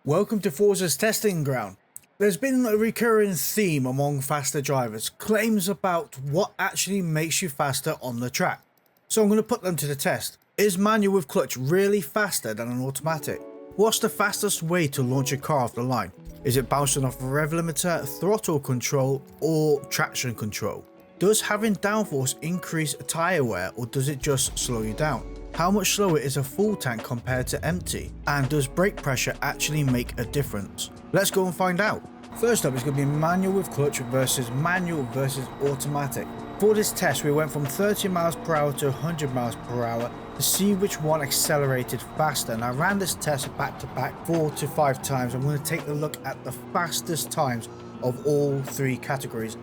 Welcome to Forza's testing ground. There's been a recurring theme among faster drivers, claims about what actually makes you faster on the track. So I'm going to put them to the test. Is manual with clutch really faster than an automatic? What's the fastest way to launch a car off the line? Is it bouncing off a rev limiter, throttle control, or traction control? Does having downforce increase tyre wear, or does it just slow you down? How much slower is a full tank compared to empty? And does brake pressure actually make a difference? Let's go and find out. First up is going to be manual with clutch versus automatic. For this test we went from 30 miles per hour to 100 miles per hour to see which one accelerated faster, and I ran this test back to back 4 to 5 times. I'm going to take a look at the fastest times of all three categories.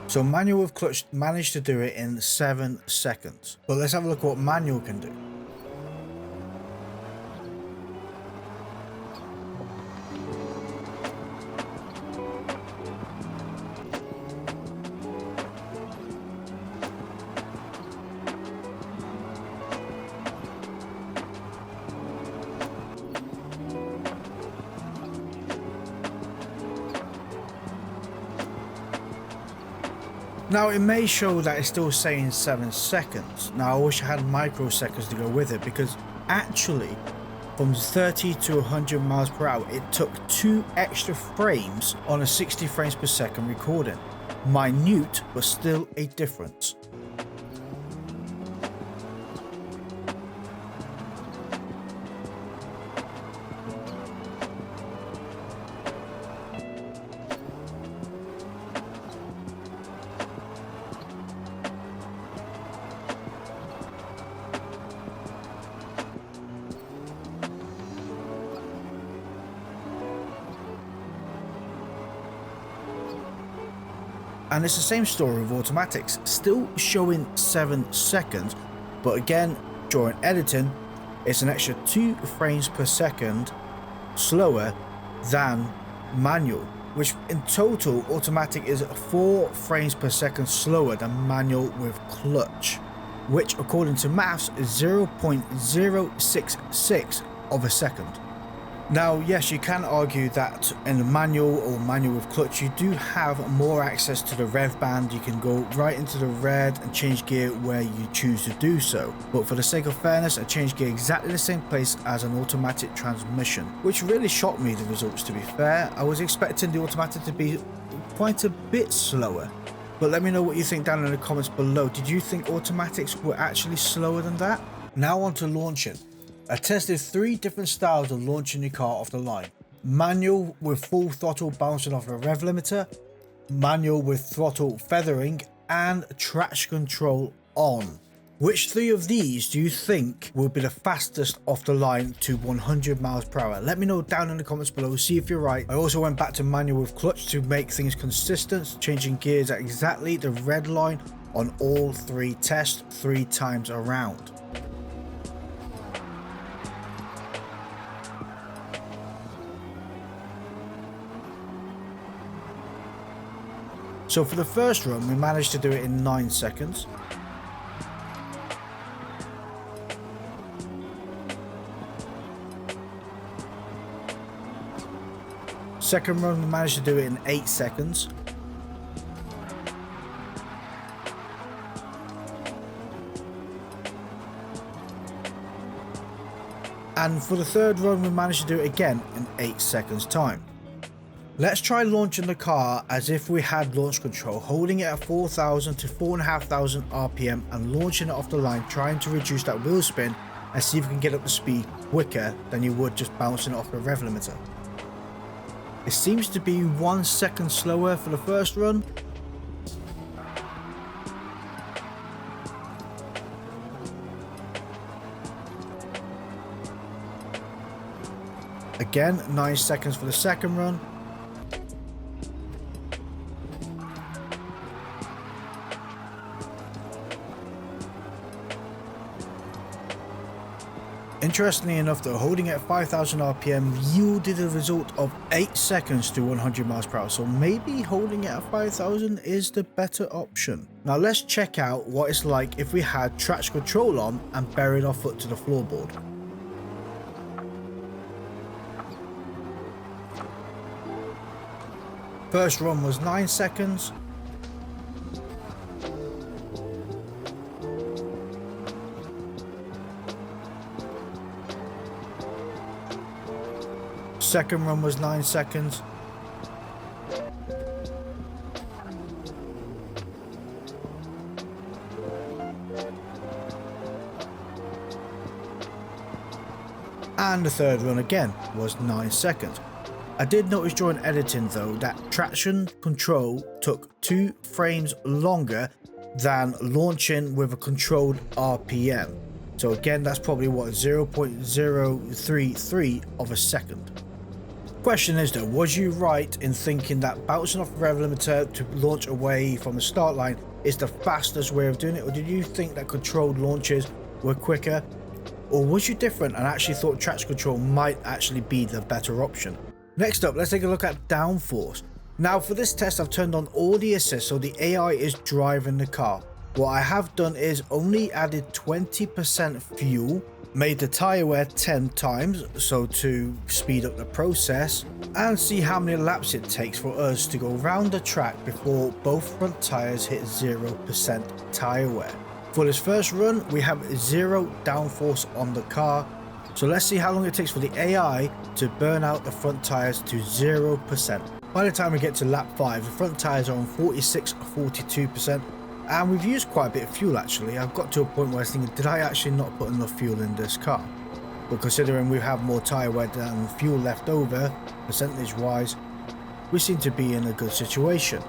So manual with clutch managed to do it in 7 seconds. But let's have a look at what manual can do. Now it may show that it's still saying 7 seconds. Now I wish I had microseconds to go with it, because actually from 30 to 100 miles per hour it took 2 extra frames on a 60 frames per second recording. Minute, but still a difference. And it's the same story with automatics, still showing 7 seconds, but again, during editing, it's an extra 2 frames per second slower than manual, which in total, automatic is 4 frames per second slower than manual with clutch, which according to maths is 0.066 of a second. Now, yes, you can argue that in the manual or manual with clutch, you do have more access to the rev band. You can go right into the red and change gear where you choose to do so. But for the sake of fairness, I changed gear exactly the same place as an automatic transmission, which really shocked me, the results, to be fair. I was expecting the automatic to be quite a bit slower. But let me know what you think down in the comments below. Did you think automatics were actually slower than that? Now on to launching. I tested 3 different styles of launching your car off the line. Manual with full throttle bouncing off a rev limiter, manual with throttle feathering, and traction control on. Which 3 of these do you think will be the fastest off the line to 100 miles per hour? Let me know down in the comments below, see if you're right. I also went back to manual with clutch to make things consistent, changing gears at exactly the red line on all 3 tests 3 times around. So for the first run, we managed to do it in 9 seconds. Second run, we managed to do it in 8 seconds. And for the third run, we managed to do it again in 8 seconds time. Let's try launching the car as if we had launch control, holding it at 4,000 to 4,500 RPM and launching it off the line, trying to reduce that wheel spin and see if we can get up to speed quicker than you would just bouncing off the rev limiter. It seems to be 1 second slower for the first run. Again, 9 seconds for the second run. Interestingly enough though, holding at 5,000 RPM yielded a result of 8 seconds to 100 miles per hour, so maybe holding it at 5,000 is the better option. Now let's check out what it's like if we had traction control on and buried our foot to the floorboard. First run was 9 seconds. Second run was 9 seconds. And the third run again was 9 seconds. I did notice during editing though that traction control took 2 frames longer than launching with a controlled RPM. So again, that's probably what, 0.033 of a second. Question is though, was you right in thinking that bouncing off the rev limiter to launch away from the start line is the fastest way of doing it, or did you think that controlled launches were quicker, or was you different and actually thought traction control might actually be the better option? Next up, let's take a look at downforce. Now for this test I've turned on all the assists, so the AI is driving the car. What I have done is only added 20% fuel, made the tyre wear 10 times, so to speed up the process, and see how many laps it takes for us to go around the track before both front tyres hit 0% tyre wear. For this first run, we have 0 downforce on the car, so let's see how long it takes for the AI to burn out the front tyres to 0%. By the time we get to lap 5, the front tyres are on 46-42%, and we've used quite a bit of fuel actually. I've got to a point where I was thinking, did I actually not put enough fuel in this car? But considering we have more tyre wear than fuel left over, percentage wise, we seem to be in a good situation.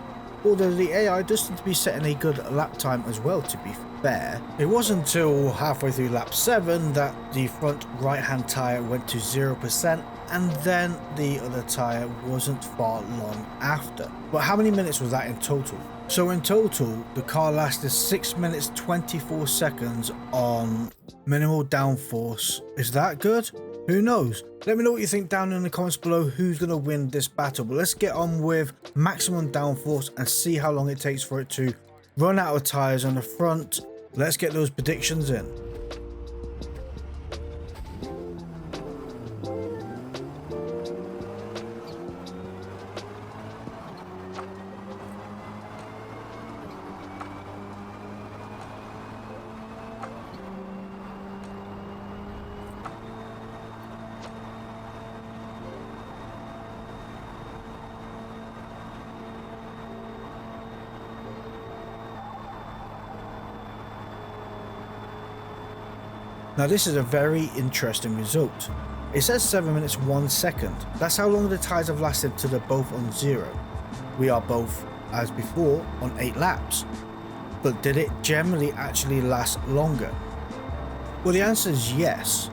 Although the AI does seem to be setting a good lap time as well, to be fair. It wasn't until halfway through lap 7 that the front right hand tyre went to 0%, and then the other tyre wasn't far long after. But how many minutes was that in total? So in total, the car lasted 6 minutes 24 seconds on minimal downforce. Is that good? Who knows? Let me know what you think down in the comments below who's going to win this battle. But let's get on with maximum downforce and see how long it takes for it to run out of tyres on the front. Let's get those predictions in. Now this is a very interesting result. It says 7 minutes 1 second. That's how long the tyres have lasted till they're both on 0. We are both, as before, on 8 laps. But did it generally actually last longer? Well, the answer is yes,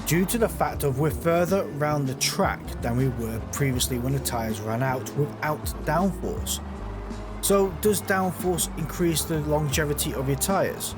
due to the fact of we're further around the track than we were previously when the tyres ran out without downforce. So does downforce increase the longevity of your tyres?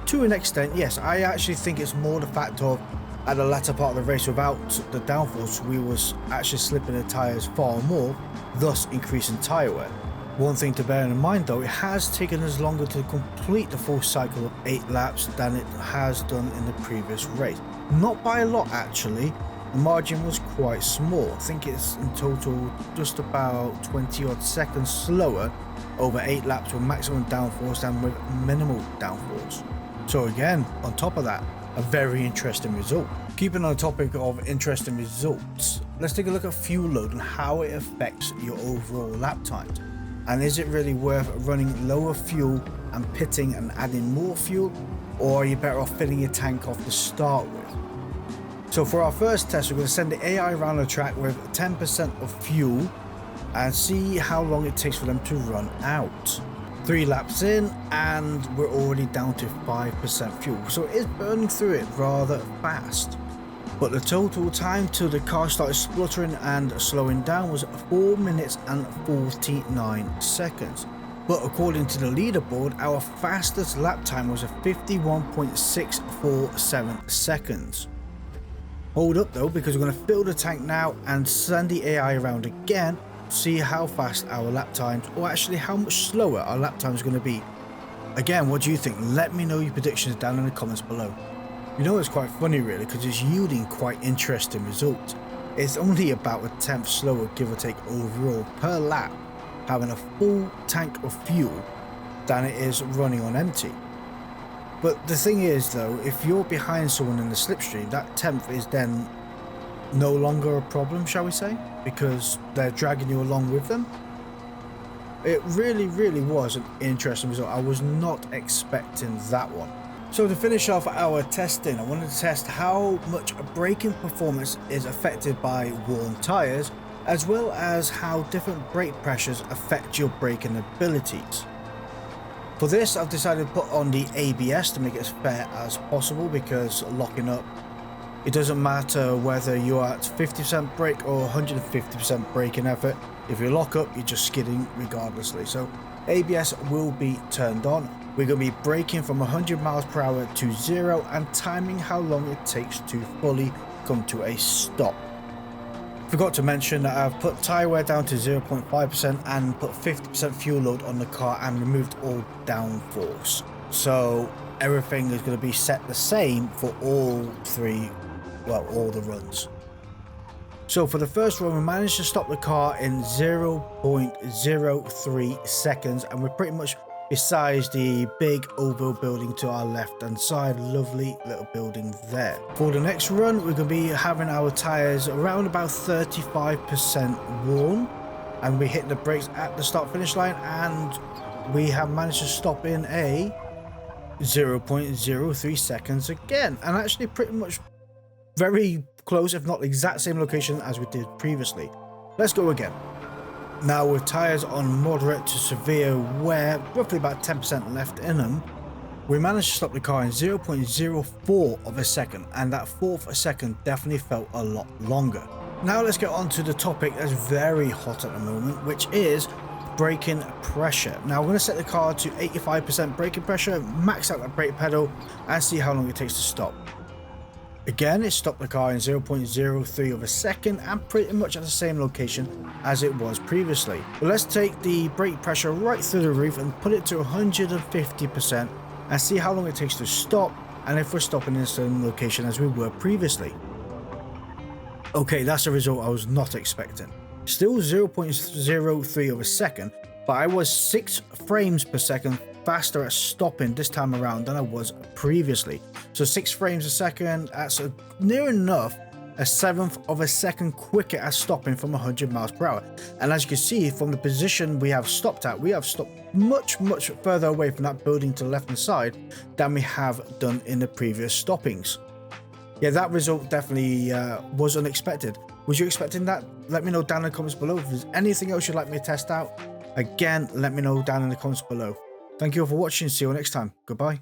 To an extent, yes. I actually think it's more the fact of at the latter part of the race without the downforce, we was actually slipping the tyres far more, thus increasing tyre wear. One thing to bear in mind though, it has taken us longer to complete the full cycle of 8 laps than it has done in the previous race. Not by a lot actually, the margin was quite small. I think it's in total just about 20 odd seconds slower over 8 laps with maximum downforce than with minimal downforce. So again, on top of that, a very interesting result. Keeping on the topic of interesting results, let's take a look at fuel load and how it affects your overall lap times. And is it really worth running lower fuel and pitting and adding more fuel, or are you better off filling your tank off to start with? So for our first test, we're going to send the AI around the track with 10% of fuel and see how long it takes for them to run out. 3 laps in and we're already down to 5% fuel, so it is burning through it rather fast. But the total time till the car started spluttering and slowing down was 4 minutes and 49 seconds. But according to the leaderboard, our fastest lap time was a 51.647 seconds. Hold up though, because we're going to fill the tank now and send the AI around again, see how fast our lap times, or actually how much slower our lap time is going to be. Again, what do you think? Let me know your predictions down in the comments below. You know, it's quite funny really, because it's yielding quite interesting results. It's only about a tenth slower, give or take, overall per lap, having a full tank of fuel than it is running on empty. But the thing is though, if you're behind someone in the slipstream, that tenth is then no longer a problem, shall we say, because they're dragging you along with them. It really was an interesting result. I was not expecting that one. So to finish off our testing, I wanted to test how much braking performance is affected by worn tyres, as well as how different brake pressures affect your braking abilities. For this, I've decided to put on the ABS to make it as fair as possible, because locking up, it doesn't matter whether you're at 50% brake or 150% braking effort. If you lock up, you're just skidding regardlessly. So ABS will be turned on. We're going to be braking from 100 miles per hour to 0 and timing how long it takes to fully come to a stop. Forgot to mention that I've put tyre wear down to 0.5% and put 50% fuel load on the car and removed all downforce. So everything is going to be set the same for all the runs. So for the first run, we managed to stop the car in 0.03 seconds, and we're pretty much besides the big oval building to our left hand side. Lovely little building there. For the next run, we're going to be having our tyres around about 35% worn, and we hit the brakes at the start finish line, and we have managed to stop in a 0.03 seconds again, and actually pretty much very close, if not the exact same location as we did previously. Let's go again. Now with tyres on moderate to severe wear, roughly about 10% left in them, we managed to stop the car in 0.04 of a second, and that fourth second definitely felt a lot longer. Now let's get on to the topic that's very hot at the moment, which is braking pressure. Now we're going to set the car to 85% braking pressure, max out that brake pedal, and see how long it takes to stop. Again, it stopped the car in 0.03 of a second and pretty much at the same location as it was previously. But let's take the brake pressure right through the roof and put it to 150% and see how long it takes to stop, and if we're stopping in the same location as we were previously. Okay, that's a result I was not expecting. Still 0.03 of a second, but I was 6 frames per second faster at stopping this time around than I was previously. So 6 frames a second, that's near enough a 1/7 of a second quicker at stopping from 100 miles per hour. And as you can see from the position we have stopped at, we have stopped much further away from that building to the left hand side than we have done in the previous stoppings. Yeah, that result definitely was unexpected. Was you expecting that? Let me know down in the comments below. If there's anything else you'd like me to test out, again, let me know down in the comments below. Thank you all for watching. See you all next time. Goodbye.